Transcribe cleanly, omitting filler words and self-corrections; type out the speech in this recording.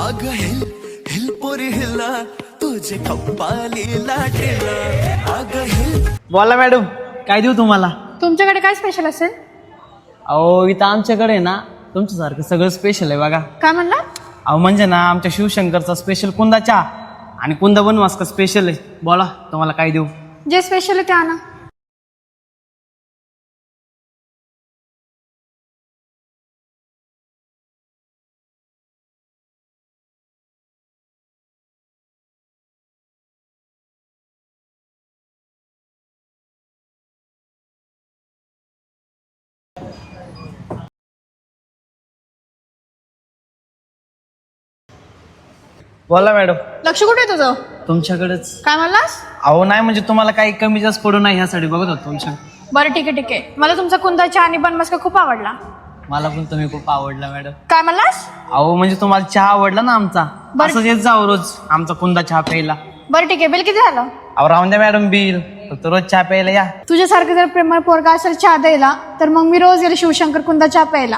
अग hill hill पोरी हिला तुझे कप्पाली लाटेला अग हिल. बोला मॅडम, काय देऊ तुम्हाला? तुमच्याकडे काय स्पेशल असेल? अहो इथं आमच्याकडे आहे ना तुमच्यासारखं सगळं स्पेशल आहे बघा. काय म्हणला? अहो म्हणजे ना आमच्या शिवशंकरचा स्पेशल कुंदा चहा आणि कुंदा बनवास का स्पेशल आहे. बोला तुम्हाला काय देऊ? जे स्पेशल आहे ते आणा. बोला मॅडम. लक्ष कुठे आहे तुझं? तुमच्याकडेच. काय म्हणलास? अहो नाही म्हणजे तुम्हाला काही कमी जास्त पडू नाही ह्यासाठी बघत होतो तुमच्या. बरं ठीक आहे ठीक आहे. मला तुमचा कुंदा चहा आणि बनमस्का खूप आवडला. मला पण तुम्ही खूप आवडला मॅडम. काय म्हणलास? अहो म्हणजे तुम्हाला चहा आवडला ना आमचा, बरं. असंच येत जाऊ रोज आमचा कुंदा चहा प्यायला. बरं ठीक आहे. बिल किती झालं? अहो राहून द्या मॅडम बिल, फक्त रोज चहा प्यायला या. तुझ्यासारखं जर प्रेमळ पोरगा असेल चहा द्यायला तर मग मी रोज गेले शिवशंकर कुंदा चहा प्यायला.